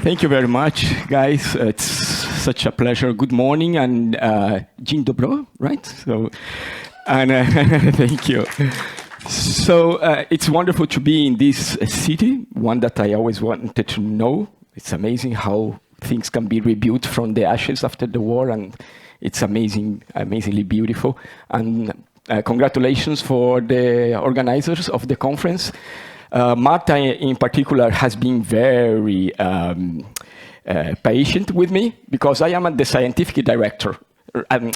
Thank you very much, guys. It's such a pleasure. Good morning and dzień dobry, right? So, and thank you. So it's wonderful to be in this city, one that I always wanted to know. It's amazing how things can be rebuilt from the ashes after the war, and it's amazing, amazingly beautiful. And congratulations for the organizers of the conference. Marta, in particular, has been very patient with me because I am the scientific director.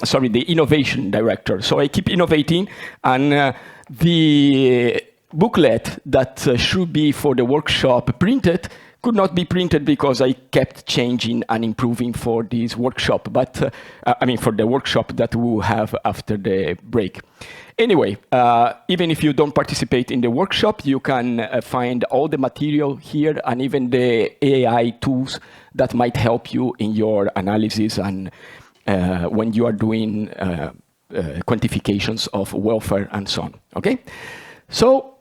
Sorry, the innovation director. So I keep innovating, and the booklet that should be for the workshop printed could not be printed because I kept changing and improving for this workshop, but I mean for the workshop that we will have after the break. Anyway, even if you don't participate in the workshop, you can find all the material here and even the AI tools that might help you in your analysis and when you are doing quantifications of welfare and so on, okay? So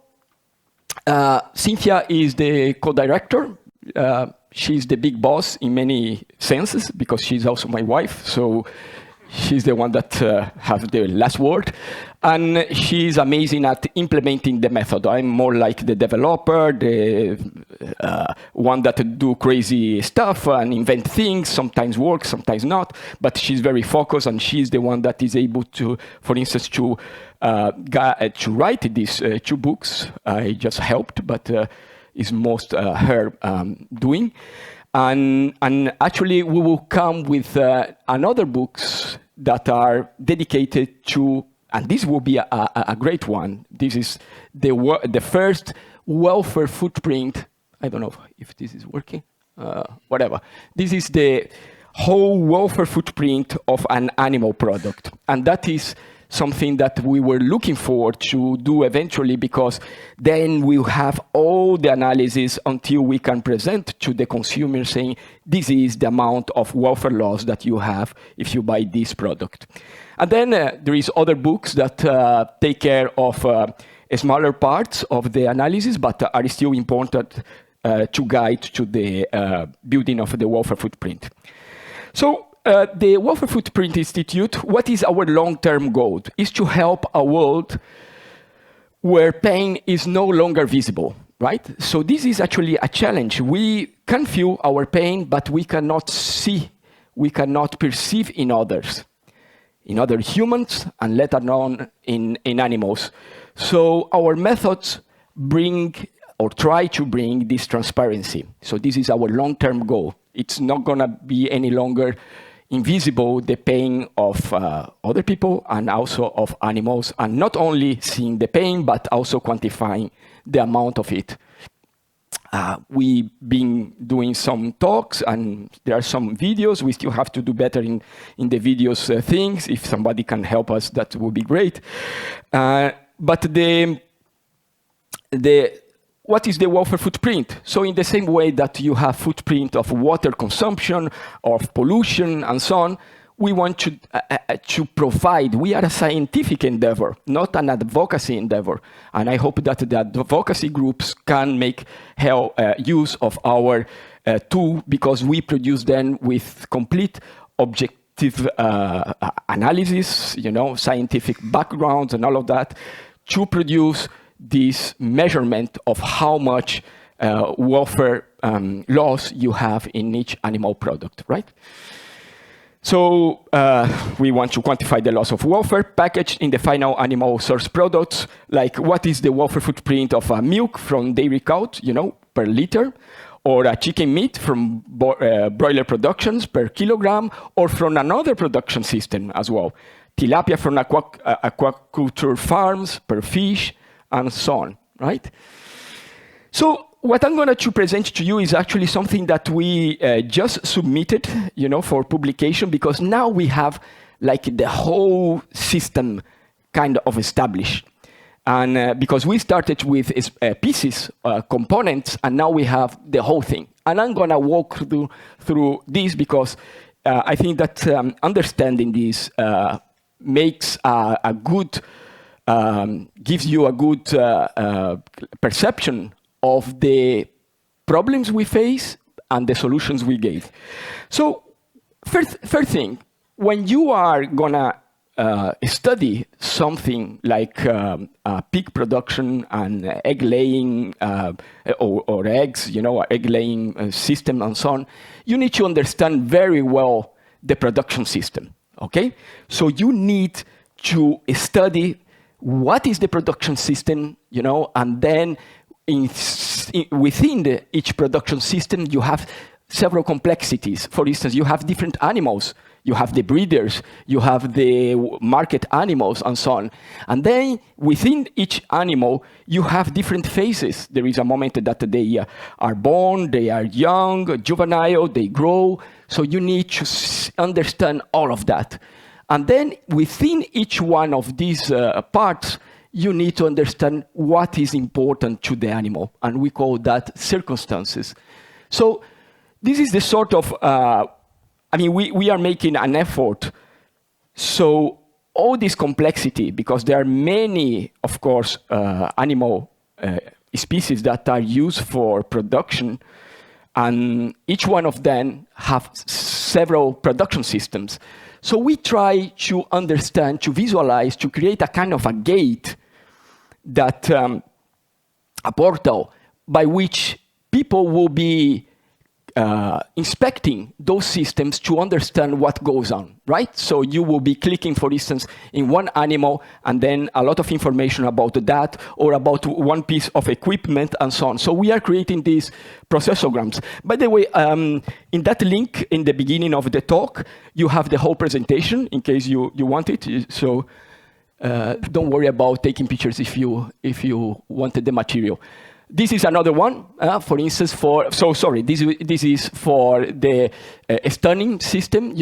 Cynthia is the co-director. She's the big boss in many senses because she's also my wife, so she's the one that has the last word. And she's amazing at implementing the method. I'm more like the developer, the one that do crazy stuff and invent things, sometimes works, sometimes not, but she's very focused and she's the one that is able to, for instance, to write these 2 books. I just helped, but is most her doing. And actually, we will come with another books that are dedicated to, and this will be a great one. This is the first welfare footprint. I don't know if this is working, whatever. This is the whole welfare footprint of an animal product. And that is something that we were looking forward to do eventually, because then we'll have all the analysis until we can present to the consumer saying, this is the amount of welfare loss that you have if you buy this product. And then there is other books that take care of smaller parts of the analysis, but are still important to guide to the building of the welfare footprint. So the Welfare Footprint Institute, what is our long-term goal? Is to help a world where pain is no longer visible, right? So this is actually a challenge. We can feel our pain, but we cannot see, we cannot perceive in others, in other humans, and let alone in animals. So our methods bring or try to bring this transparency. So this is our long-term goal. It's not gonna be any longer invisible, the pain of other people and also of animals, and not only seeing the pain, but also quantifying the amount of it. We've been doing some talks, and there are some videos. We still have to do better in the videos things. If somebody can help us, that would be great. But what is the welfare footprint? So in the same way that you have footprint of water consumption, of pollution, and so on, we want to provide. We are a scientific endeavor, not an advocacy endeavor. And I hope that the advocacy groups can make use of our tool, because we produce them with complete objective analysis, scientific backgrounds and all of that, to produce this measurement of how much welfare loss you have in each animal product, right? So we want to quantify the loss of welfare packaged in the final animal source products, like what is the welfare footprint of milk from dairy cow, per liter, or a chicken meat from broiler productions per kilogram, or from another production system as well. Tilapia from aquaculture farms per fish, and so on, right? So what I'm going to present to you is actually something that we just submitted, for publication, because now we have like the whole system kind of established. And because we started with pieces, components, and now we have the whole thing. And I'm going to walk through this because I think that understanding this makes a good gives you a good perception of the problems we face and the solutions we gave. So first thing, when you are gonna study something like pig production and egg laying or eggs, egg laying system and so on, you need to understand very well the production system, okay? So you need to study what is the production system, and then within each production system, you have several complexities. For instance, you have different animals. You have the breeders, you have the market animals, and so on. And then within each animal, you have different phases. There is a moment that they are born, they are young, juvenile, they grow. So you need to understand all of that. And then within each one of these parts, you need to understand what is important to the animal. And we call that circumstances. So this is the sort of, we are making an effort. So all this complexity, because there are many, of course, animal species that are used for production, and each one of them have several production systems. So we try to understand, to visualize, to create a kind of a gate, that a portal by which people will be inspecting those systems to understand what goes on, right? So you will be clicking, for instance, in one animal, and then a lot of information about that, or about one piece of equipment, and so on. So we are creating these processograms. By the way, in that link in the beginning of the talk, you have the whole presentation, in case you want it. So don't worry about taking pictures if you wanted the material. This is another one, for instance, this is for the stunning system,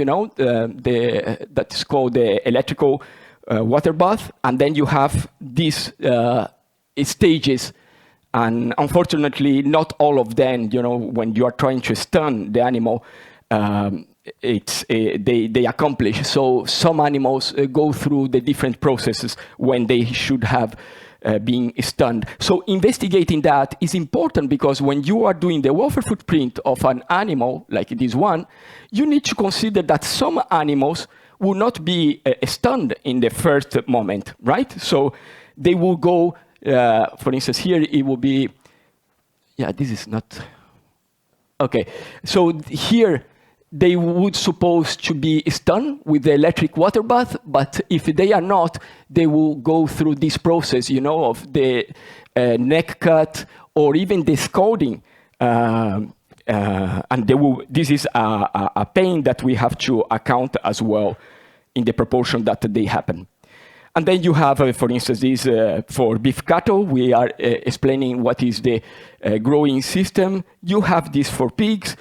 that's called the electrical water bath. And then you have these stages. And unfortunately, not all of them, when you are trying to stun the animal, they accomplish. So some animals go through the different processes when they should have being stunned. So investigating that is important, because when you are doing the welfare footprint of an animal, like this one, you need to consider that some animals will not be stunned in the first moment, right? So they will go, for instance, here it will be, this is not, okay. So here, they would supposed to be stunned with the electric water bath, but if they are not, they will go through this process, of the neck cut or even the scalding. And this is a pain that we have to account as well in the proportion that they happen. And then you have, for instance, this for beef cattle. We are explaining what is the growing system. You have this for pigs.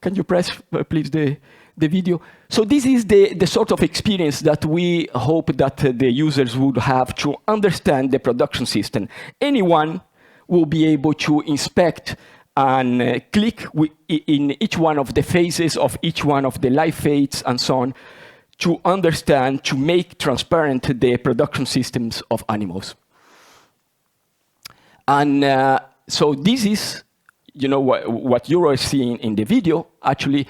Can you press, please, the video? So this is the sort of experience that we hope that the users would have to understand the production system. Anyone will be able to inspect and click in each one of the phases of each one of the life phases and so on, to understand, to make transparent the production systems of animals. And so this is, what you are seeing in the video actually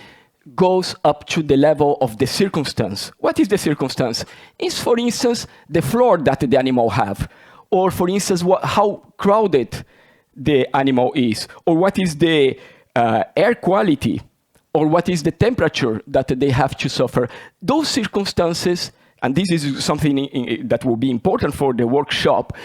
goes up to the level of the circumstance. What is the circumstance? It's, for instance, the floor that the animal have, or for instance, how crowded the animal is, or what is the air quality, or what is the temperature that they have to suffer. Those circumstances, and this is something that will be important for the workshop,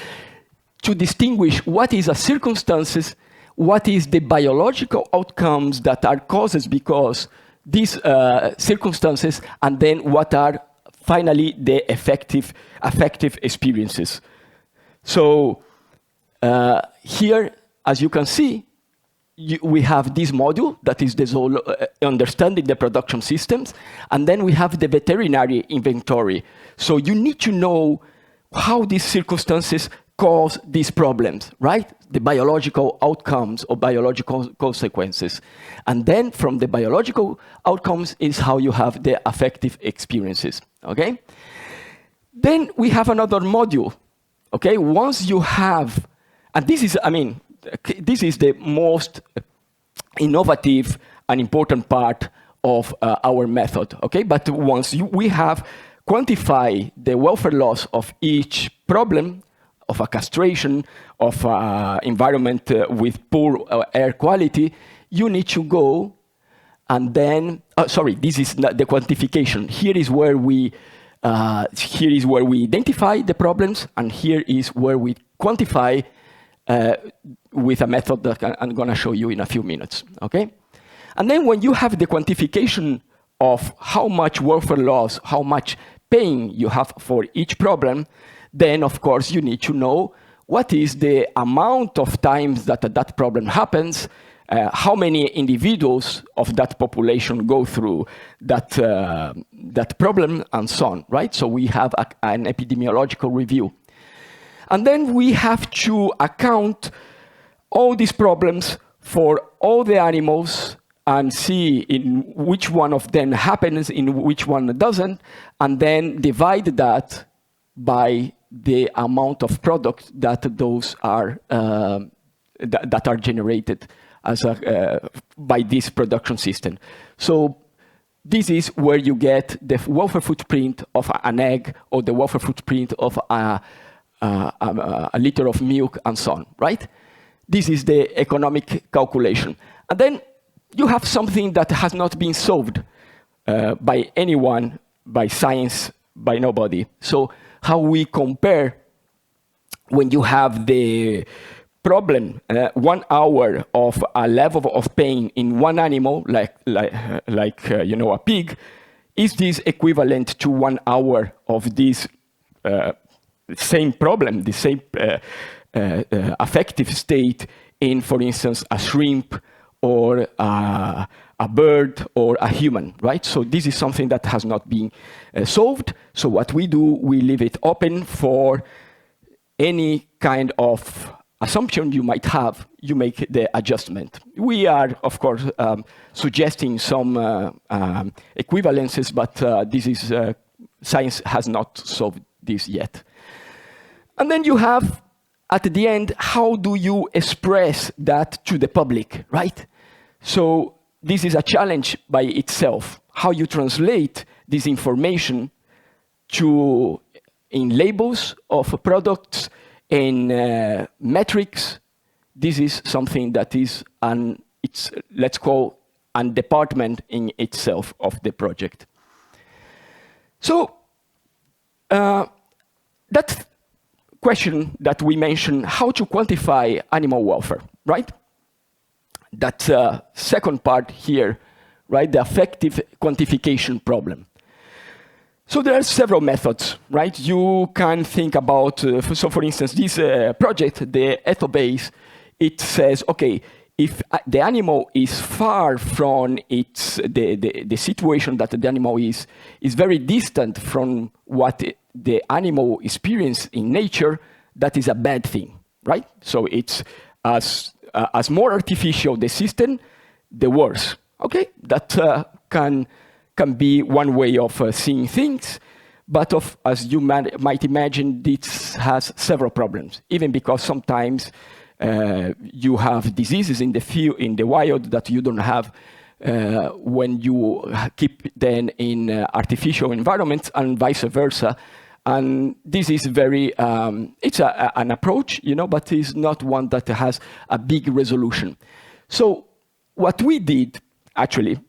to distinguish what is a circumstances, what is the biological outcomes that are causes because these circumstances, and then what are finally the affective experiences. So here, as you can see, we have this module that is the understanding the production systems, and then we have the veterinary inventory. So you need to know how these circumstances cause these problems, right? The biological outcomes or biological consequences. And then from the biological outcomes is how you have the affective experiences, okay? Then we have another module, okay? Once you have, and this is, this is the most innovative an important part of our method, okay? But once we have quantified the welfare loss of each problem, of a castration, of environment with poor air quality, you need to go and then, sorry, this is not the quantification. Here is where we identify the problems, and here is where we quantify with a method that I'm going to show you in a few minutes, okay? And then when you have the quantification of how much welfare loss, how much pain you have for each problem, then of course you need to know what is the amount of times that that problem happens, how many individuals of that population go through that, that problem, and so on, right? So we have an epidemiological review. And then we have to account all these problems for all the animals and see in which one of them happens, in which one doesn't, and then divide that by the amount of product that those are that are generated as by this production system. So this is where you get the welfare footprint of an egg or the welfare footprint of a liter of milk and so on, right? This is the economic calculation. And then you have something that has not been solved by anyone, by science, by nobody. So how we compare when you have the problem, 1 hour of a level of pain in one animal, like you know, a pig, is this equivalent to 1 hour of this same problem, the same affective state in, for instance, a shrimp or a bird or a human, right? So this is something that has not been solved. So what we do, we leave it open for any kind of assumption you might have, you make the adjustment. We are, of course, suggesting some equivalences, but this is, science has not solved this yet. And then you have, at the end, how do you express that to the public, right? So this is a challenge by itself, how you translate this information in labels of products, in metrics. This is something that is let's call a department in itself of the project. So that question that we mentioned, how to quantify animal welfare, right? That second part here, right? The affective quantification problem. So there are several methods, right? You can think about, so for instance, this project, the ethobase, it says, okay, if the animal is far from the situation that the animal is very distant from what the animal experiences in nature, that is a bad thing, right? So it's as more artificial the system, the worse. Okay, that can be one way of seeing things, but as you might imagine, this has several problems, even because sometimes you have diseases in the wild that you don't have when you keep them in artificial environments, and vice versa. And this is very, it's an approach, you know, but it's not one that has a big resolution. So what we did, actually,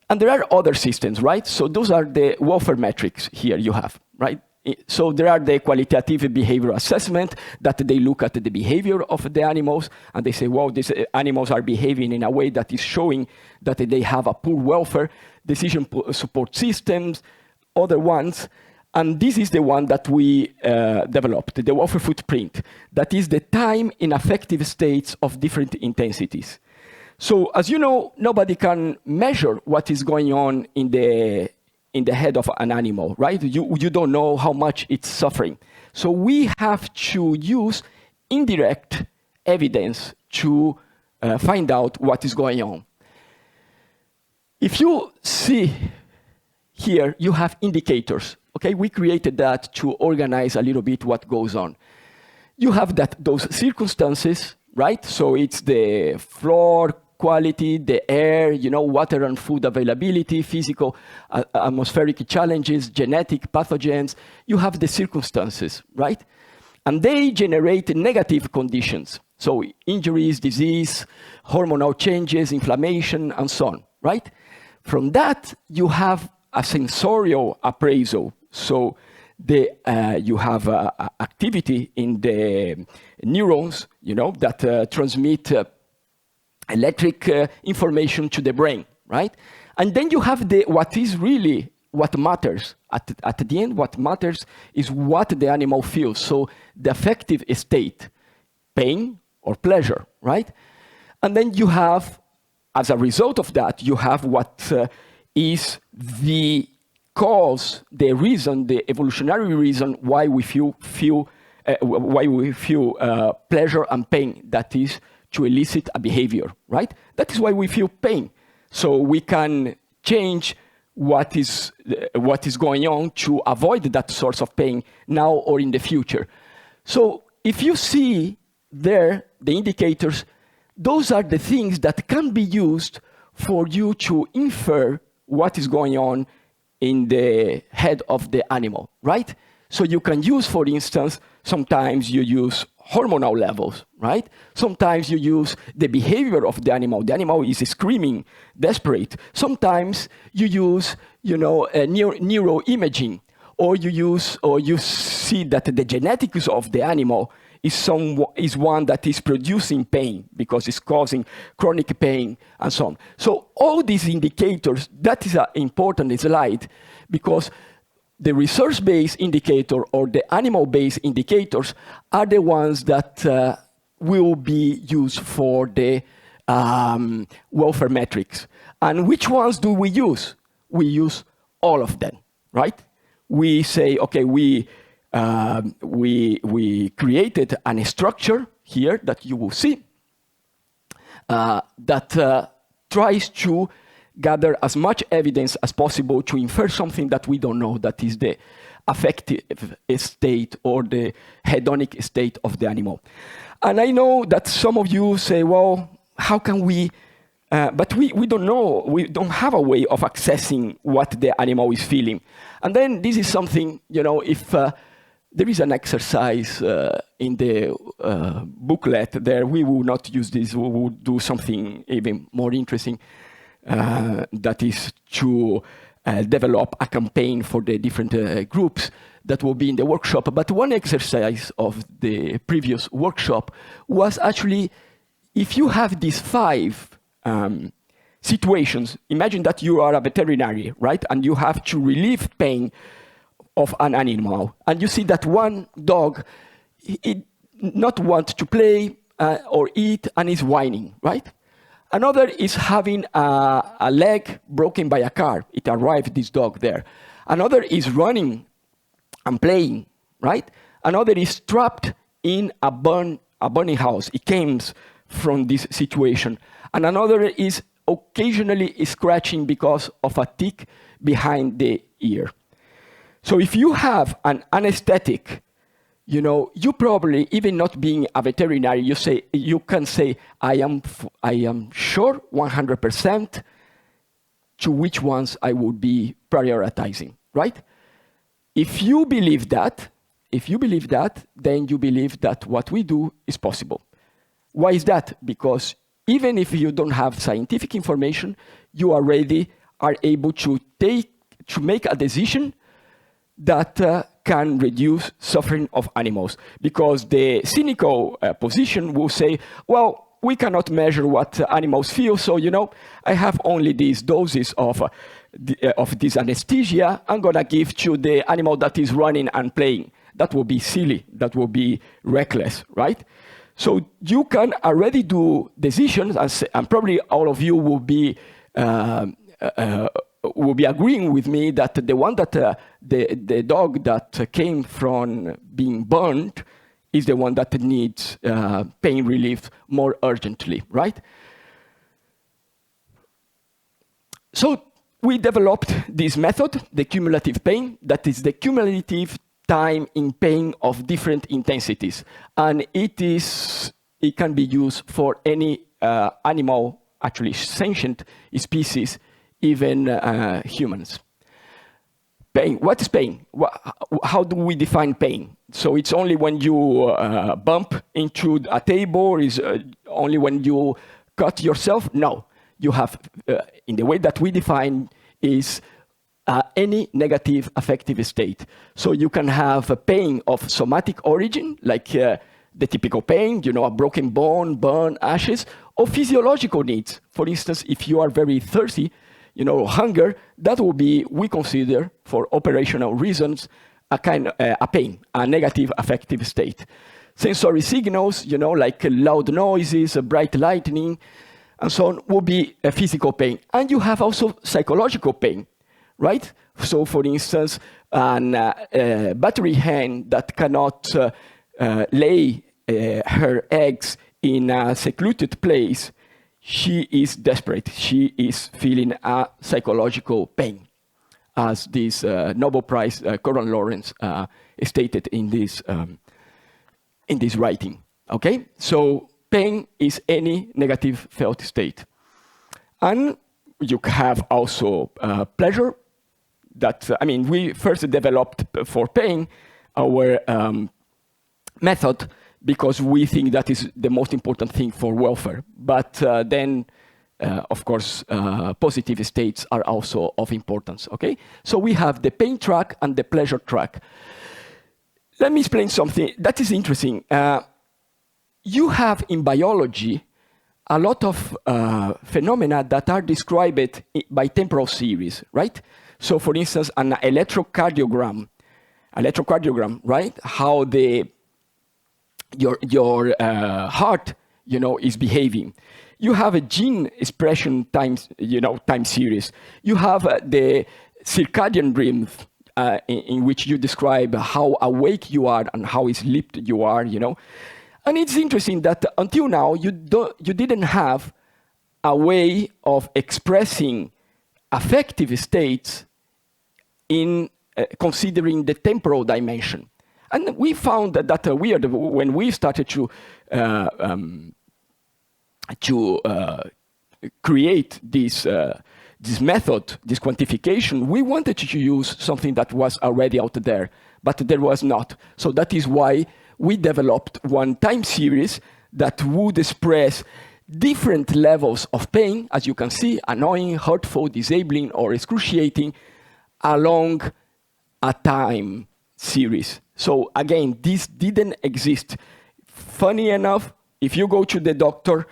and there are other systems, right? So those are the welfare metrics here you have, right? So there are the qualitative behavior assessment that they look at the behavior of the animals and they say, well, these animals are behaving in a way that is showing that they have a poor welfare, decision support systems, other ones. And this is the one that we developed, the welfare footprint. That is the time in affective states of different intensities. So as you know, nobody can measure what is going on in the head of an animal, right? You don't know how much it's suffering. So we have to use indirect evidence to find out what is going on. If you see here, you have indicators. Okay, we created that to organize a little bit what goes on. You have those circumstances, right? So it's the floor quality, the air, water and food availability, physical, atmospheric challenges, genetic pathogens. You have the circumstances, right? And they generate negative conditions. So injuries, disease, hormonal changes, inflammation, and so on, right? From that, you have a sensorial appraisal. So you have activity in the neurons, that transmit electric information to the brain, right? And then you have what is really what matters. At the end, what matters is what the animal feels. So the affective state, pain or pleasure, right? And then you have, as a result of that, you have what is the cause, the reason, the evolutionary reason why we feel pleasure and pain. That is to elicit a behavior, right? That is why we feel pain. So we can change what is going on to avoid that source of pain now or in the future. So if you see there the indicators, those are the things that can be used for you to infer what is going on in the head of the animal, right? So you can use, for instance, sometimes you use hormonal levels, right? Sometimes you use the behavior of the animal. The animal is screaming, desperate. Sometimes you use, neuroimaging, or you see that the genetics of the animal is one that is producing pain because it's causing chronic pain and so on. So all these indicators, that is an important slide because the research-based indicator or the animal-based indicators are the ones that will be used for the welfare metrics. And which ones do we use? We use all of them, right? We say, okay, we created a structure here that you will see that tries to gather as much evidence as possible to infer something that we don't know, that is the affective state or the hedonic state of the animal. And I know that some of you say, well, how can we, but we don't know, we don't have a way of accessing what the animal is feeling. And then this is something, if there is an exercise in the booklet there, we will not use this, we will do something even more interesting. That is to develop a campaign for the different groups that will be in the workshop. But one exercise of the previous workshop was actually, if you have these 5 situations, imagine that you are a veterinarian, right? And you have to relieve pain of an animal. And you see that one dog, it not want to play or eat and is whining, right? Another is having a leg broken by a car. It arrived, this dog there. Another is running and playing, right? Another is trapped in a burning house. It came from this situation. And another is occasionally scratching because of a tick behind the ear. So if you have an anesthetic, you probably, even not being a veterinarian, you can say, I am sure 100% to which ones I would be prioritizing, right? If you believe that, then you believe that what we do is possible. Why is that? Because even if you don't have scientific information, you already are able to make a decision that can reduce suffering of animals. Because the cynical position will say, well, we cannot measure what animals feel, so, I have only these doses of this anesthesia I'm gonna give to the animal that is running and playing. That will be silly, that will be reckless, right? So you can already do decisions, and probably all of you will be agreeing with me that the one that the dog that came from being burned is the one that needs pain relief more urgently, right? So we developed this method, the cumulative pain, that is the cumulative time in pain of different intensities. And it can be used for any animal actually sentient species, even humans. Pain. What is pain? How do we define pain? So it's only when you bump into a table, is only when you cut yourself? No. You have, in the way that we define, is any negative affective state. So you can have a pain of somatic origin, like the typical pain, a broken bone, burn, ashes, or physiological needs. For instance, if you are very thirsty, hunger, that will be, we consider, for operational reasons, a kind of a pain, a negative affective state. Sensory signals, like loud noises, bright lightning, and so on, will be a physical pain. And you have also psychological pain, right? So, for instance, a battery hen that cannot lay her eggs in a secluded place, she is desperate. She is feeling a psychological pain, as this Nobel Prize Conrad Lawrence stated in this writing. Okay, so pain is any negative felt state, and you have also pleasure. That we first developed for pain our method, because we think that is the most important thing for welfare. But then, of course, positive states are also of importance, okay? So we have the pain track and the pleasure track. Let me explain something that is interesting. You have in biology a lot of phenomena that are described by temporal series, right? So for instance, an electrocardiogram, right? How your heart, is behaving. You have a gene expression time series. You have the circadian rhythm in which you describe how awake you are and how sleep you are, And it's interesting that until now, you didn't have a way of expressing affective states in considering the temporal dimension. And we found that weird when we started to create this method, this quantification. We wanted to use something that was already out there, but there was not. So that is why we developed one time series that would express different levels of pain, as you can see, annoying, hurtful, disabling, or excruciating, along a time series. So again, this didn't exist. Funny enough, if you go to the doctor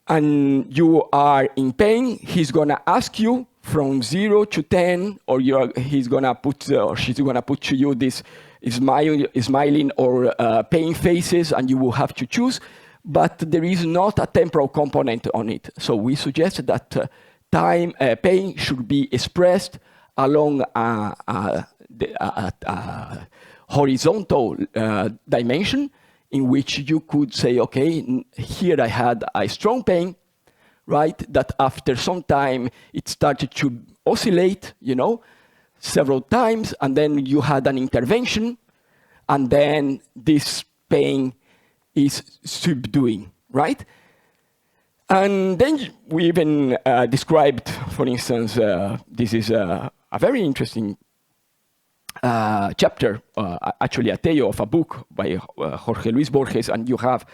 and you are in pain, he's gonna ask you from 0 to 10, or he's gonna put or she's gonna put to you this smiling or pain faces, and you will have to choose. But there is not a temporal component on it. So we suggest that pain should be expressed along a horizontal dimension, in which you could say, okay, here I had a strong pain, right? That after some time it started to oscillate, several times, and then you had an intervention, and then this pain is subduing, right? And then we even described, for instance, this is a very interesting chapter, actually a tale of a book by Jorge Luis Borges, and you have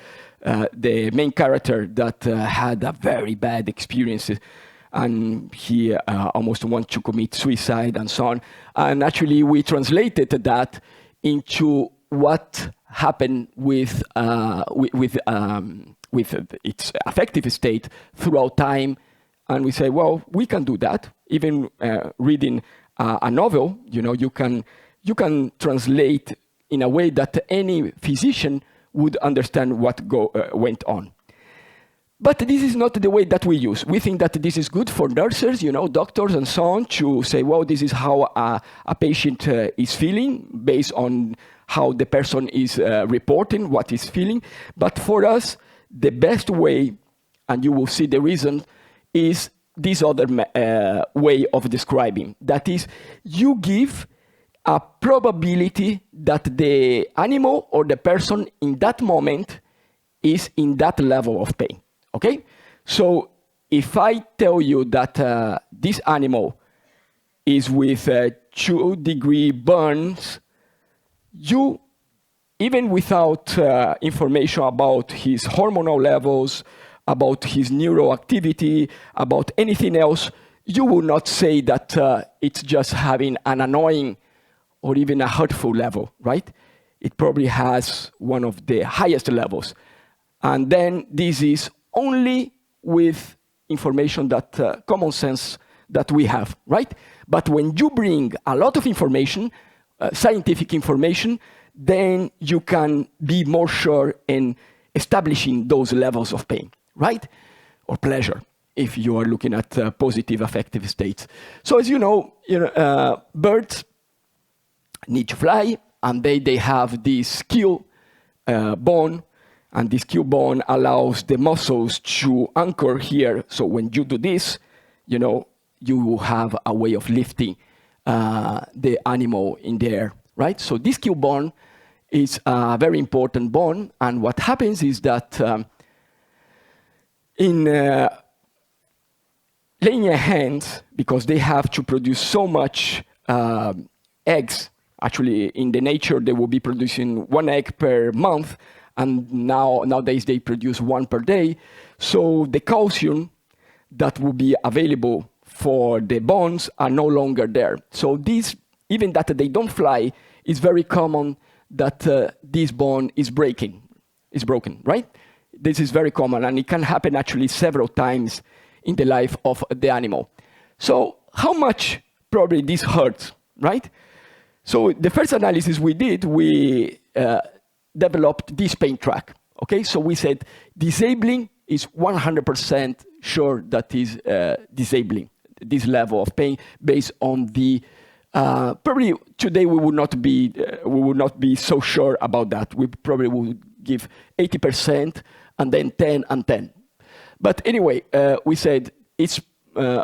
the main character that had a very bad experience, and he almost wanted to commit suicide and so on. And actually, we translated that into what happened with its affective state throughout time, and we say, well, we can do that. Even reading a novel, you can translate in a way that any physician would understand what went on. But this is not the way that we use. We think that this is good for nurses, doctors and so on, to say, well, this is how a patient is feeling based on how the person is reporting what is feeling. But for us, the best way, and you will see the reason, is this other way of describing. That is, you give a probability that the animal or the person in that moment is in that level of pain, okay? So if I tell you that this animal is with 2-degree burns, you, even without information about his hormonal levels, about his neural activity, about anything else, you will not say that it's just having an annoying or even a hurtful level, right? It probably has one of the highest levels. And then this is only with information that common sense that we have, right? But when you bring a lot of information, scientific information, then you can be more sure in establishing those levels of pain, right? Or pleasure, if you are looking at positive affective states. So as you know, birds need to fly, and they have this keel bone, and this keel bone allows the muscles to anchor here. So when you do this, you have a way of lifting the animal in the air, right? So this keel bone is a very important bone, and what happens is that in laying hens, because they have to produce so much eggs. Actually, in the nature, they will be producing 1 egg per month, and nowadays they produce 1 per day. So the calcium that will be available for the bones are no longer there. So this, even that they don't fly, is very common that this bone is broken, right? This is very common, and it can happen actually several times in the life of the animal. So how much probably this hurts, right? So the first analysis we did, we developed this pain track. Okay, so we said disabling is 100% sure that is disabling this level of pain based on the. Probably today we would not be so sure about that. We probably would give 80% and then 10 and 10. But anyway, we said it's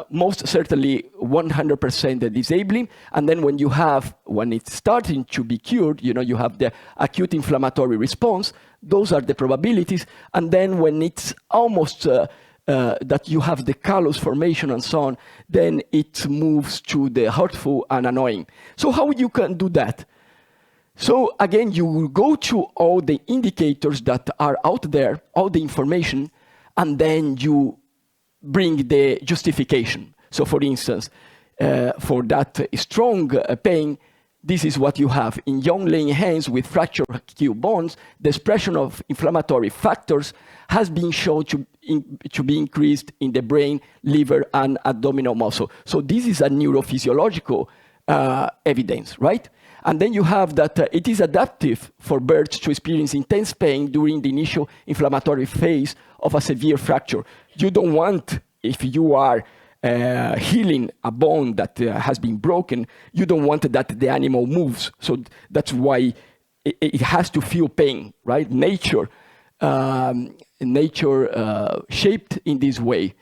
most certainly 100% disabling. And then when it's starting to be cured, you have the acute inflammatory response. Those are the probabilities. And then when it's almost that you have the callus formation and so on, then it moves to the hurtful and annoying. So how you can do that? So again, you will go to all the indicators that are out there, all the information, and then you bring the justification. So for instance, for that strong pain, this is what you have. In young laying hens with fractured keel bones, the expression of inflammatory factors has been shown to be increased in the brain, liver, and abdominal muscle. So this is a neurophysiological evidence, right? And then you have that it is adaptive for birds to experience intense pain during the initial inflammatory phase of a severe fracture. You don't want, if you are healing a bone that has been broken, you don't want that the animal moves. So that's why it has to feel pain, right? Nature shaped in this way.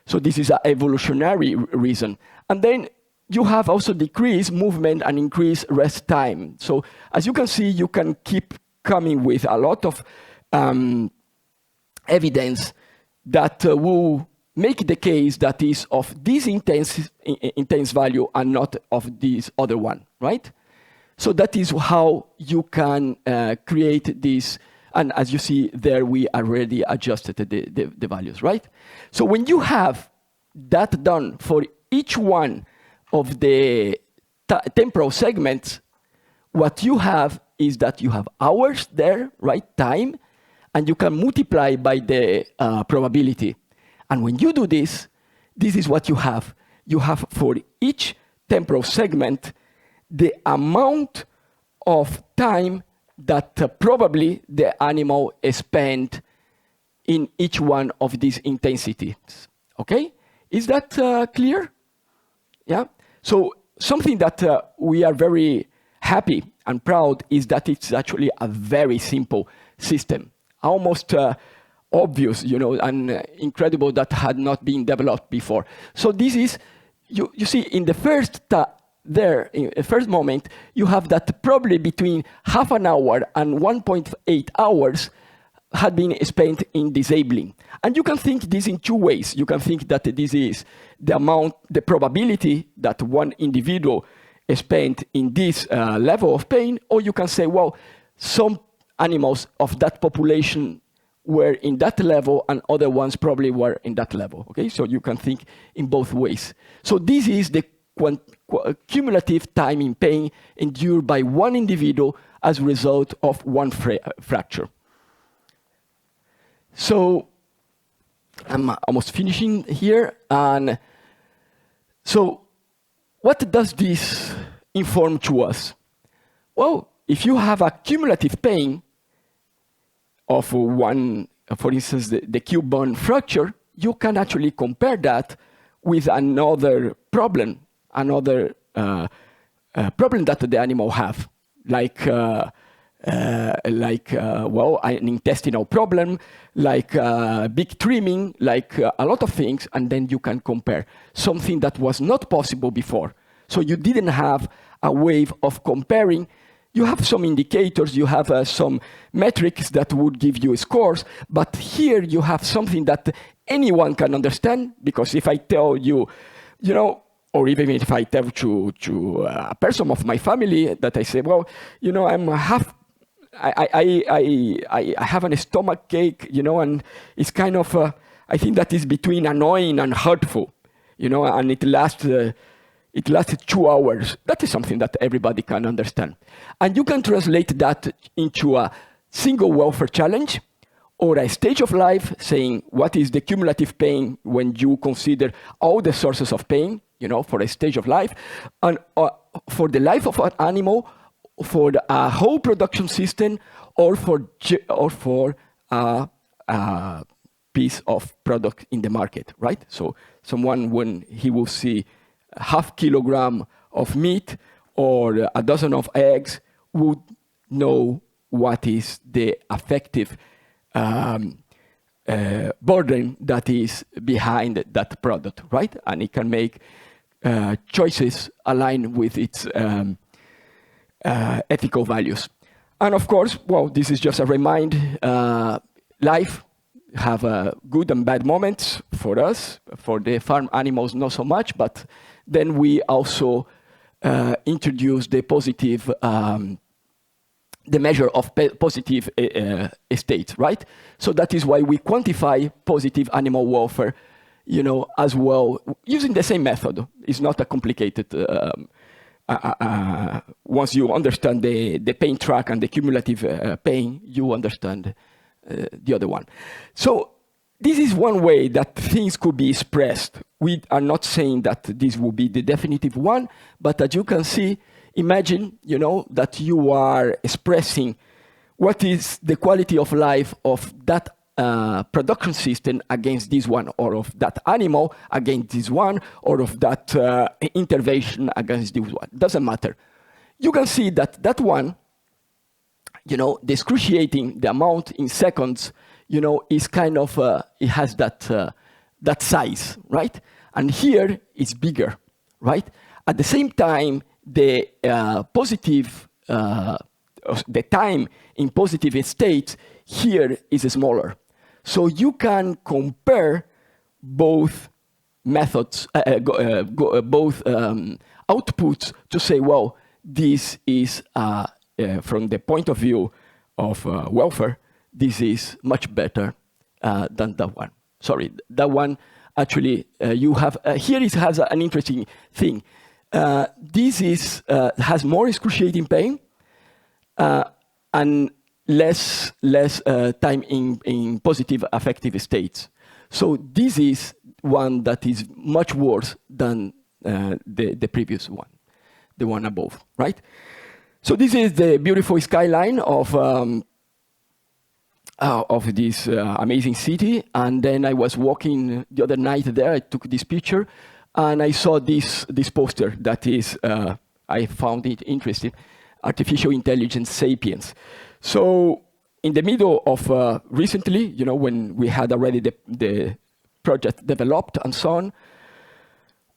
So this is an evolutionary reason. And then you have also decreased movement and increased rest time. So as you can see, you can keep coming with a lot of evidence that will make the case that is of this intense value and not of this other one, right? So that is how you can create this. And as you see there, we already adjusted the values, right? So when you have that done for each one of the temporal segments, what you have is that you have hours there, right, time, and you can multiply by the probability. And when you do this, this is what you have. You have for each temporal segment the amount of time that probably the animal spent in each one of these intensities. Okay? Is that clear? Yeah? So something that we are very happy and proud is that it's actually a very simple system. Almost obvious, and incredible that had not been developed before. So this is, you see, in the first in the first moment, you have that probably between half an hour and 1.8 hours had been spent in disabling. And you can think this in two ways. You can think that this is the probability that one individual spent in this level of pain, or you can say, well, some animals of that population were in that level and other ones probably were in that level, okay? So you can think in both ways. So this is the cumulative time in pain endured by one individual as a result of one fracture. So I'm almost finishing here. And so what does this inform to us? Well, if you have a cumulative pain of one, for instance, the cube bone fracture, you can actually compare that with another problem that the animal have, like well, an intestinal problem, like big trimming, like a lot of things, and then you can compare something that was not possible before. So you didn't have a way of comparing. You have some indicators, you have some metrics that would give you scores, but here you have something that anyone can understand, because if I tell you, you know, or even if I tell to a person of my family that I say, well, you know, I have a stomach ache, you know, and it's kind of, I think that is between annoying and hurtful, you know, and it lasted 2 hours. That is something that everybody can understand. And you can translate that into a single welfare challenge or a stage of life, saying what is the cumulative pain when you consider all the sources of pain, you know, for a stage of life, and for the life of an animal, for a whole production system, or for a piece of product in the market, right? So someone, when he will see half kilogram of meat or a dozen of eggs, would know what is the affective burden that is behind that product, right? And it can make choices aligned with its ethical values. And of course, well, this is just a reminder, life have good and bad moments for us. For the farm animals, not so much, but then we also introduce the positive, the measure of positive states, right? So that is why we quantify positive animal welfare, you know, as well, using the same method. It's not a complicated, once you understand the pain track and the cumulative pain, you understand the other one. So this is one way that things could be expressed. We are not saying that this will be the definitive one, but as you can see, imagine, you know, that you are expressing what is the quality of life of that production system against this one, or of that animal against this one, or of that intervention against this one. Doesn't matter. You can see that that one, you know, the excruciating, the amount in seconds, you know, is kind of, it has that, that size, right? And here it's bigger, right? At the same time, the positive, the time in positive states here is smaller. So you can compare both methods, both outputs to say, well, this is, from the point of view of welfare, this is much better than that one. Sorry, that one actually, you have, here it has an interesting thing. This is, has more excruciating pain and less time in positive affective states. So this is one that is much worse than the previous one, the one above, right? So this is the beautiful skyline of this amazing city. And then I was walking the other night there, I took this picture, and I saw this poster that is, I found it interesting, Artificial Intelligence Sapiens. So in the middle of recently, you know, when we had already the project developed and so on,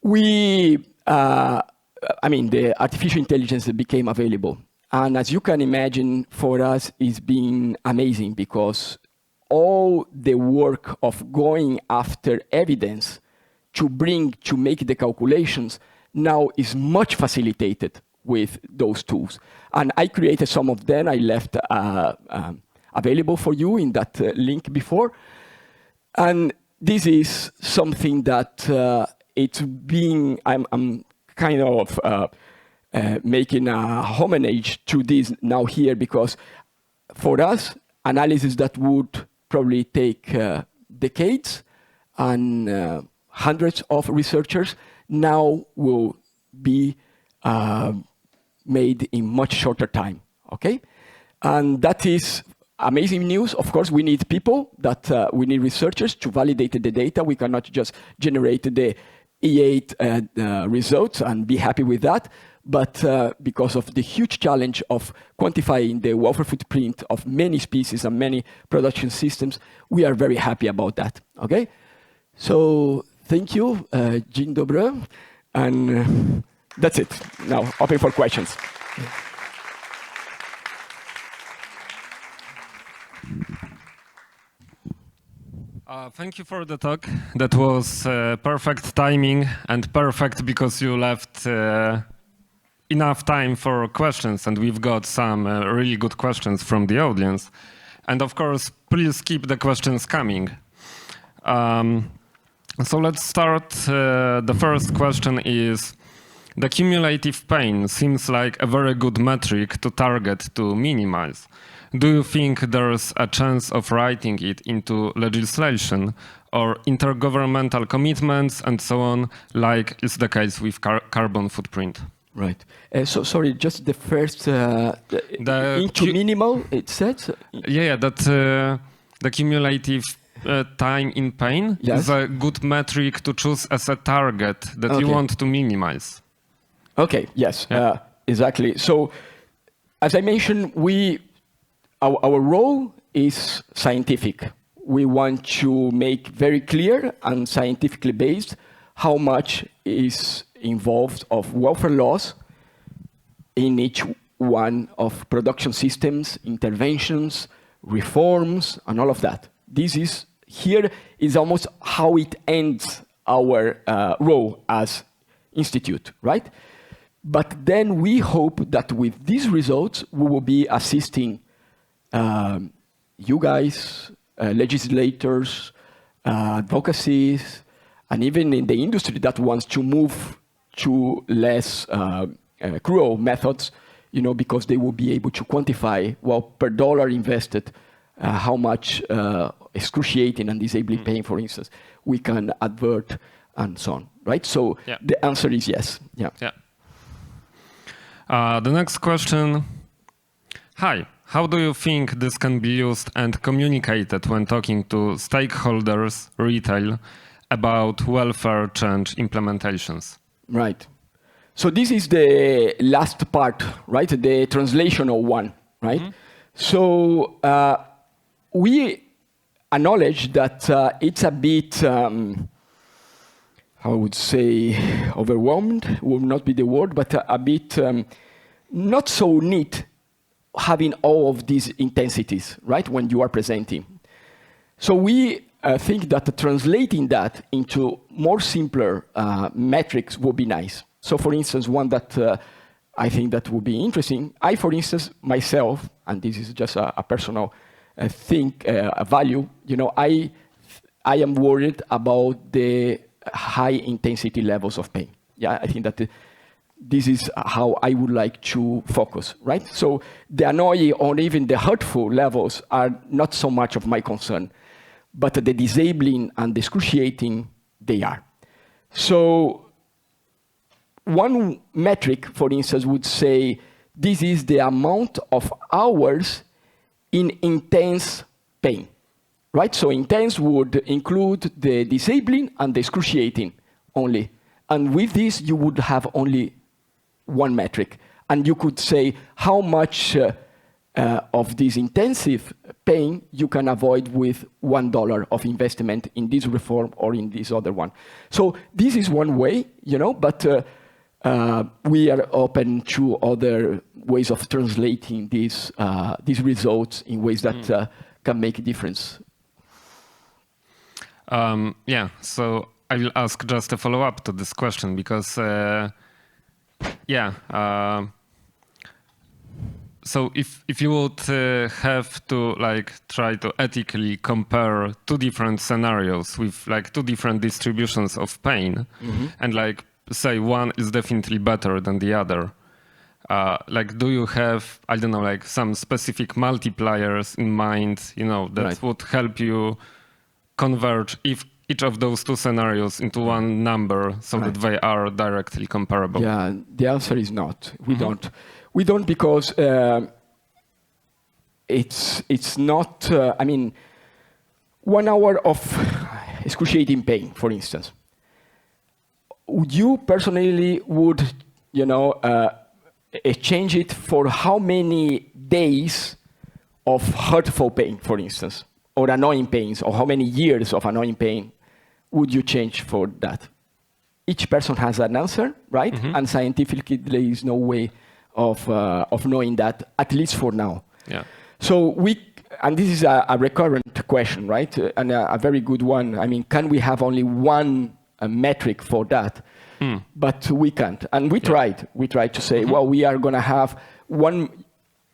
we, I mean, the artificial intelligence became available. And as you can imagine, for us, it's been amazing because all the work of going after evidence to make the calculations now is much facilitated with those tools. And I created some of them. I left available for you in that link before. And this is something that I'm kind of making a homage to this now here, because for us, analysis that would probably take decades and hundreds of researchers now will be made in much shorter time, okay? And that is amazing news. Of course, we need people, we need researchers to validate the data. We cannot just generate the E8 results and be happy with that. But because of the huge challenge of quantifying the welfare footprint of many species and many production systems, we are very happy about that, okay? So thank you, Dzień dobry, and that's it. Now, open for questions. Thank you for the talk. That was perfect timing and perfect because you left enough time for questions, and we've got some really good questions from the audience. And of course, please keep the questions coming. So let's start. The first question is, the cumulative pain seems like a very good metric to target to minimize. Do you think there's a chance of writing it into legislation or intergovernmental commitments and so on, like is the case with carbon footprint? Right. So sorry, just the first into minimal, it says? Yeah, that the cumulative time in pain is a good metric to choose as a target that you want to minimize. Okay, yes, exactly. So as I mentioned, our role is scientific. We want to make very clear and scientifically based how much is involved of welfare loss in each one of production systems, interventions, reforms, and all of that. Here is almost how it ends our role as institute, right? But then we hope that with these results, we will be assisting you guys, legislators, advocacies, and even in the industry that wants to move to less cruel methods, because they will be able to quantify, well, per dollar invested, how much excruciating and disabling pain, for instance, we can avert and so on, right? So the answer is yes. The next question. Hi. How do you think this can be used and communicated when talking to stakeholders, retail, about welfare change implementations? Right. So this is the last part, right? The translational one, right? Mm-hmm. So we acknowledge that it's a bit, I would say, overwhelmed, would not be the word, but a bit not so neat having all of these intensities, right, when you are presenting. So we think that translating that into more simpler metrics would be nice. So for instance, one that I think that would be interesting, for instance, myself, and this is just a personal a value, I am worried about the high intensity levels of pain. Yeah, I think that this is how I would like to focus, right? So the annoying or even the hurtful levels are not so much of my concern, but the disabling and the excruciating, they are. So one metric, for instance, would say this is the amount of hours in intense pain, right? So intense would include the disabling and the excruciating only. And with this, you would have only one metric. And you could say how much of this intensive pain you can avoid with $1 of investment in this reform or in this other one. So this is one way, but we are open to other ways of translating these results in ways that can make a difference. Yeah, so I will ask just a follow-up to this question because, so if you would have to like try to ethically compare two different scenarios with like two different distributions of pain, and like say one is definitely better than the other, like do you have, I don't know, like some specific multipliers in mind, you know, that would help you converge if each of those two scenarios into one number so that they are directly comparable? Yeah, the answer is not. We don't. We don't because it's not. I mean, 1 hour of excruciating pain, for instance. You personally would, you know, exchange it for how many days of hurtful pain, for instance, or annoying pains, or how many years of annoying pain would you change for that? Each person has an answer, right? And scientifically, there is no way of knowing that, at least for now. Yeah. So and this is a recurrent question, right? And a very good one. I mean, can we have only one metric for that? But we can't. And we tried. We tried to say, well, we are going to have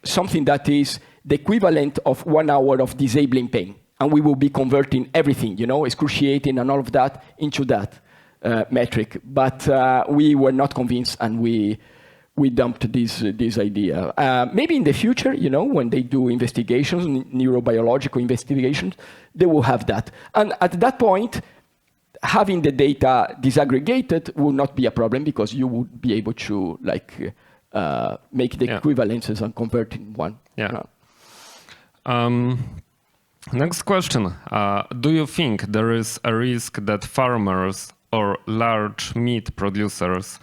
something that is the equivalent of 1 hour of disabling pain. And we will be converting everything, you know, excruciating and all of that into that metric. But we were not convinced, and we dumped this idea. Maybe in the future, you know, when they do investigations, neurobiological investigations, they will have that. And at that point, having the data disaggregated will not be a problem because you would be able to like make the equivalences and convert in one. Yeah. Next question. Do you think there is a risk that farmers or large meat producers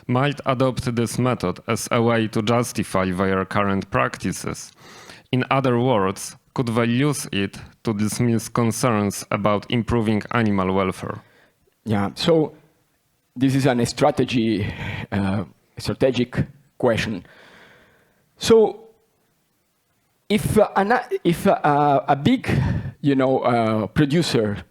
might adopt this method as a way to justify their current practices? In other words, could they use it to dismiss concerns about improving animal welfare? Yeah, so this is a strategic question. So if a big, you know, producer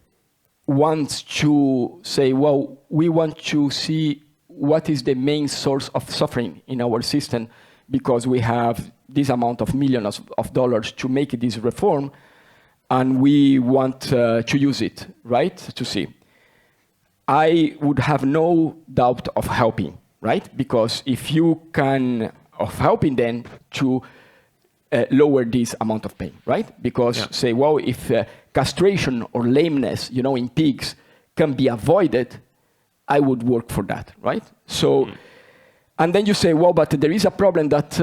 wants to say, well, we want to see what is the main source of suffering in our system because we have this amount of millions of dollars to make this reform, and we want to use it, right, to see. I would have no doubt of helping, right? Because if you can, of helping them to lower this amount of pain, right? Because say, well, if castration or lameness, you know, in pigs can be avoided, I would work for that, right? So, and then you say, well, but there is a problem that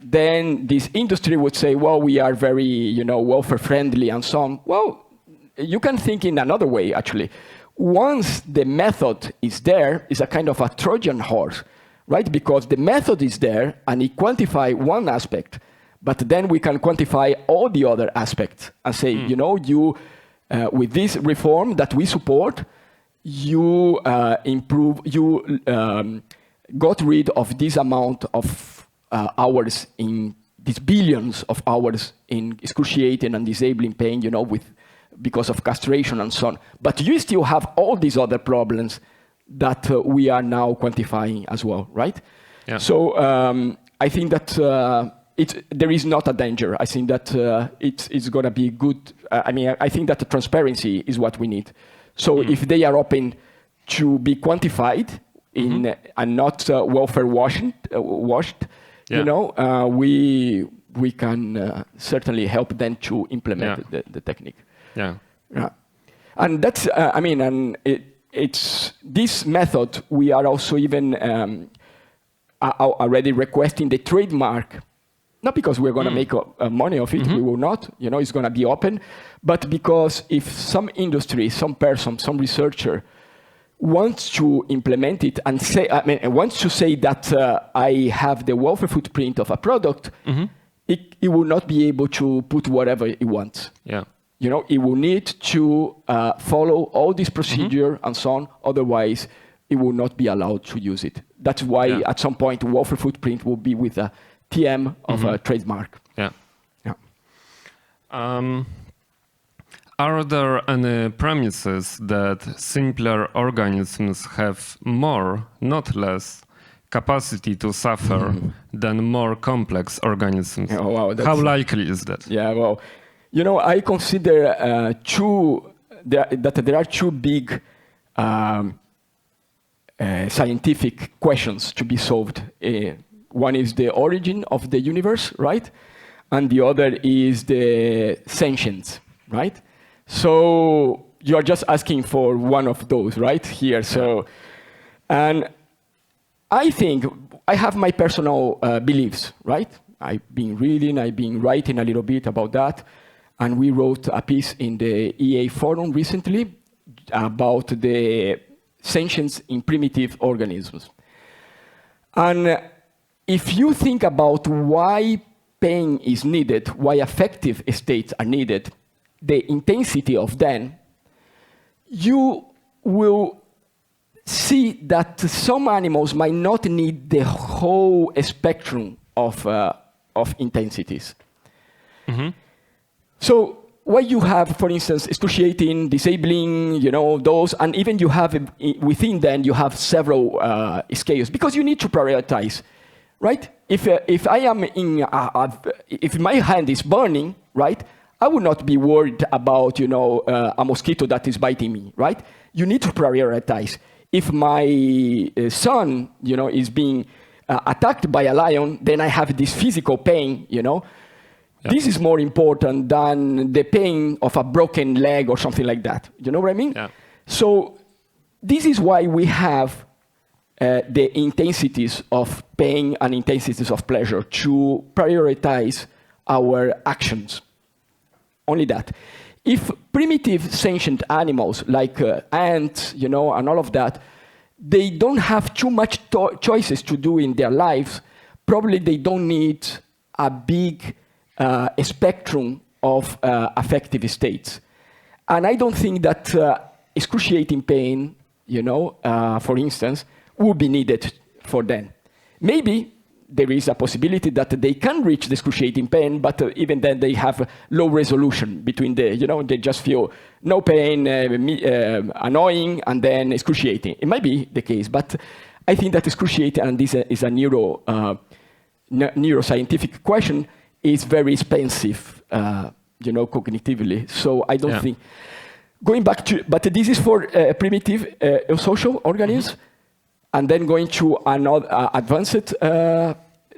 then this industry would say, well, we are very, you know, welfare friendly and so on. Well, you can think in another way, actually. Once the method is there, it's a kind of a Trojan horse, right? Because the method is there and it quantifies one aspect, but then we can quantify all the other aspects and say, you know, you with this reform that we support, you got rid of this amount of hours in these billions of hours in excruciating and disabling pain, you know, because of castration and so on. But you still have all these other problems that we are now quantifying as well, right? Yeah. So I think that there is not a danger. I think that it's going to be good. I think that the transparency is what we need. So if they are open to be quantified in and not welfare washed, you know, we can certainly help them to implement the technique. Yeah. And that's, it's this method, we are also even already requesting the trademark, not because we're going to make money of it, we will not, you know, it's going to be open, but because if some industry, some person, some researcher wants to implement it and say, wants to say that I have the welfare footprint of a product, it will not be able to put whatever it wants. Yeah. You know, it will need to follow all this procedure and so on. Otherwise, it will not be allowed to use it. That's why at some point, welfare footprint will be with a TM of a trademark. Yeah. Yeah. Are there any premises that simpler organisms have more, not less, capacity to suffer than more complex organisms? Oh, wow, How likely is that? Yeah, well, I consider that there are two big scientific questions to be solved. One is the origin of the universe, right? And the other is the sentience, right? So you are just asking for one of those, right? Here, so, and I think I have my personal beliefs, right? I've been reading, I've been writing a little bit about that, and we wrote a piece in the EA forum recently about the sentience in primitive organisms. And if you think about why pain is needed, why affective states are needed, the intensity of them, you will see that some animals might not need the whole spectrum of intensities. So what you have, for instance, excruciating, disabling, those, and even you have within them, you have several scales because you need to prioritize, right? If I am if my hand is burning, right, I would not be worried about, a mosquito that is biting me, right? You need to prioritize. If my son, is being attacked by a lion, then I have this physical pain, Yep. This is more important than the pain of a broken leg or something like that. You know what I mean? Yeah. So this is why we have the intensities of pain and intensities of pleasure to prioritize our actions. Only that. If primitive sentient animals like ants, and all of that, they don't have too much choices to do in their lives, probably they don't need a big spectrum of affective states. And I don't think that excruciating pain, for instance, would be needed for them. Maybe there is a possibility that they can reach the excruciating pain, but even then they have low resolution between they just feel no pain, annoying, and then excruciating. It might be the case, but I think that excruciating, and this is a neuroscientific question, is very expensive, cognitively. So I don't think, going back to, but this is for primitive social organisms. And then going to another advanced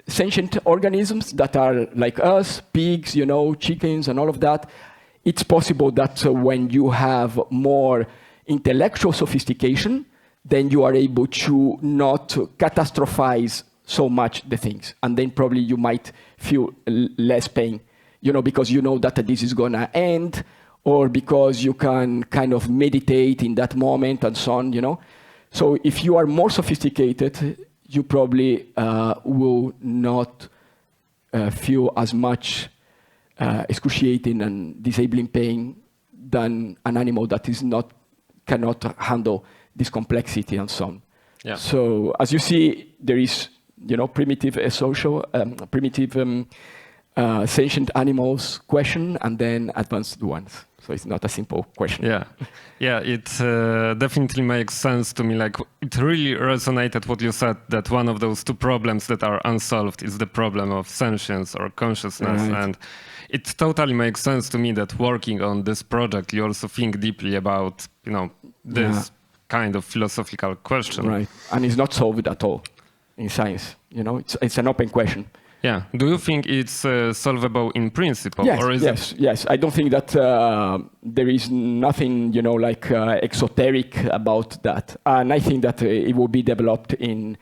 sentient organisms that are like us, pigs, chickens, and all of that. It's possible that when you have more intellectual sophistication, then you are able to not catastrophize so much the things. And then probably you might feel less pain, because you know that this is going to end, or because you can kind of meditate in that moment and so on, So if you are more sophisticated, you probably will not feel as much excruciating and disabling pain than an animal that cannot handle this complexity and so on. Yeah. So as you see, there is primitive sentient animals question and then advanced ones. So it's not a simple question. Yeah, it definitely makes sense to me. Like, it really resonated what you said, that one of those two problems that are unsolved is the problem of sentience or consciousness. Right. And it totally makes sense to me that working on this project, you also think deeply about, this kind of philosophical question. Right, and it's not solved at all in science. It's an open question. Yeah. Do you think it's solvable in principle? Yes, or is yes. I don't think that there is nothing, exoteric about that. And I think that it will be developed in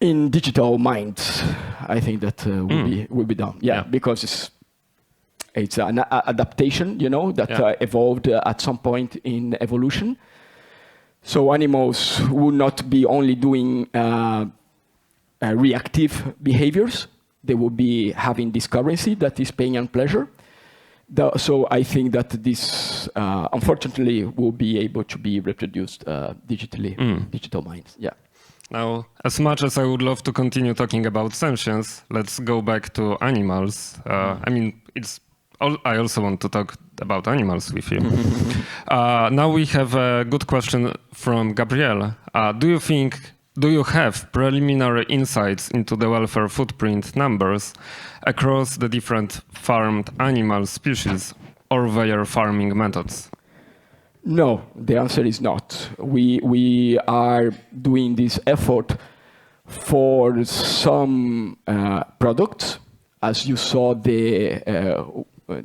digital minds. I think that will be done. Yeah. Because it's an adaptation, that evolved at some point in evolution. So animals will not be only doing reactive behaviors. They will be having this currency that is pain and pleasure. So I think that this, unfortunately, will be able to be reproduced digitally, digital minds. Yeah. Now, as much as I would love to continue talking about sentience, let's go back to animals. I mean, it's I also want to talk about animals with you. Now we have a good question from Gabrielle. Do you have preliminary insights into the welfare footprint numbers across the different farmed animal species or their farming methods? No, the answer is not. We are doing this effort for some products, as you saw the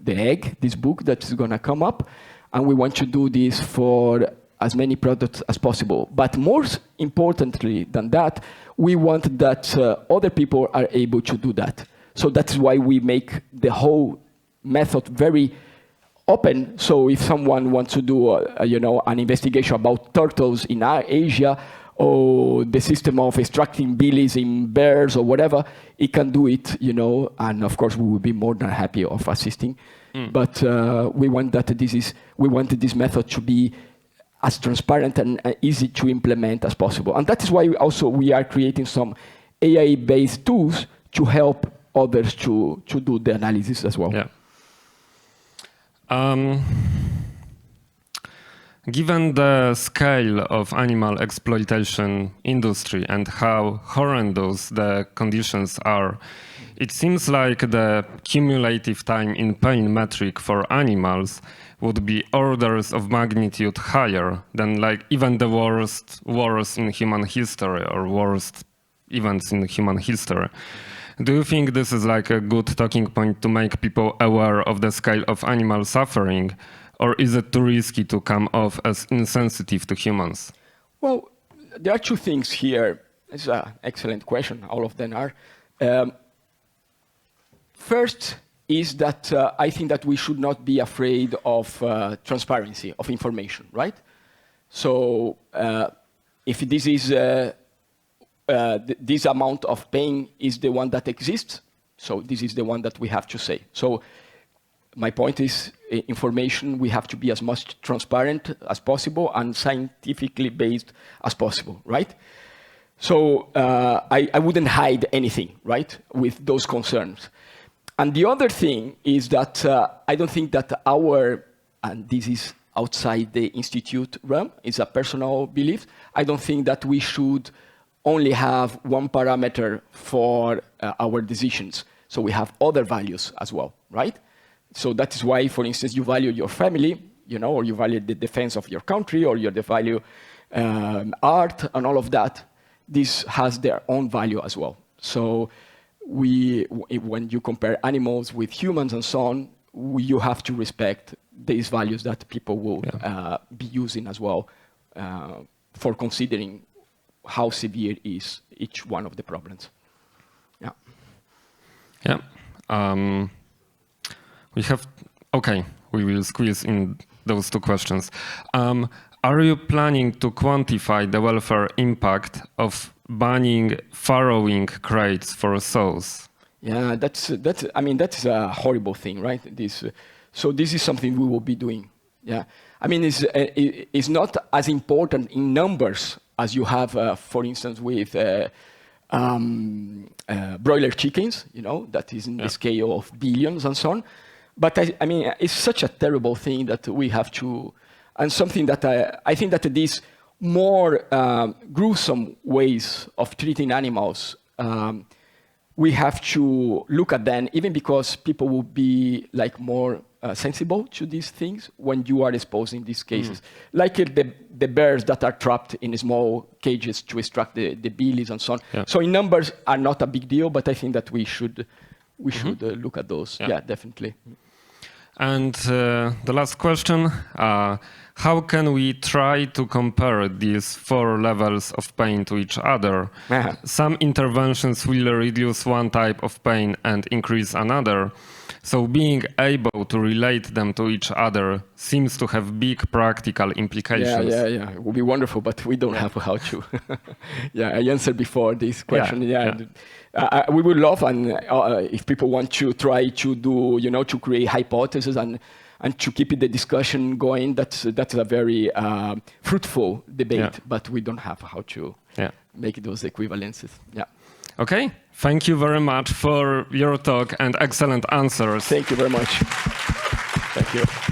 egg, this book that is going to come up, and we want to do this for as many products as possible. But more importantly than that, we want that other people are able to do that. So that's why we make the whole method very open. So if someone wants to do an investigation about turtles in Asia, or the system of extracting billies in bears or whatever, it can do it, and of course we will be more than happy of assisting. But we want this method to be as transparent and easy to implement as possible. And that is why we are creating some AI-based tools to help others to do the analysis as well. Yeah. Given the scale of animal exploitation industry and how horrendous the conditions are, it seems like the cumulative time in pain metric for animals would be orders of magnitude higher than even the worst wars in human history or worst events in human history. Do you think this is a good talking point to make people aware of the scale of animal suffering? Or is it too risky to come off as insensitive to humans? Well, there are two things here. It's an excellent question. All of them are. First is that I think that we should not be afraid of transparency of information, right? So if this is this amount of pain is the one that exists, so this is the one that we have to say. So my point is information, we have to be as much transparent as possible and scientifically based as possible, right? So I wouldn't hide anything, right, with those concerns. And the other thing is that I don't think that and this is outside the institute realm, it's a personal belief, I don't think that we should only have one parameter for our decisions. So we have other values as well, right? So that is why, for instance, you value your family, or you value the defense of your country, or you value art and all of that. This has their own value as well. So when you compare animals with humans and so on, you have to respect these values that people will be using as well for considering how severe is each one of the problems. Yeah. Yeah. We will squeeze in those two questions. Are you planning to quantify the welfare impact of banning farrowing crates for sows? Yeah, that is a horrible thing, right? So this is something we will be doing. Yeah, I mean, it's not as important in numbers as you have, for instance, with broiler chickens. That is in the scale of billions and so on. But I mean, it's such a terrible thing that we have to, and something that I think that these more gruesome ways of treating animals, we have to look at them, even because people will be more sensible to these things when you are exposing these cases. Like the bears that are trapped in small cages to extract the billies and so on. Yeah. So in numbers are not a big deal, but I think that we should look at those. Yeah, definitely. And the last question, how can we try to compare these 4 levels of pain to each other? Some interventions will reduce one type of pain and increase another. So being able to relate them to each other seems to have big practical implications. Yeah. It would be wonderful, but we don't have how to. I answered before this question. We would love, and if people want to try to do, to create hypotheses and to keep the discussion going, that's a very fruitful debate. But we don't have how to make those equivalences. Yeah. Okay. Thank you very much for your talk and excellent answers. Thank you very much. Thank you.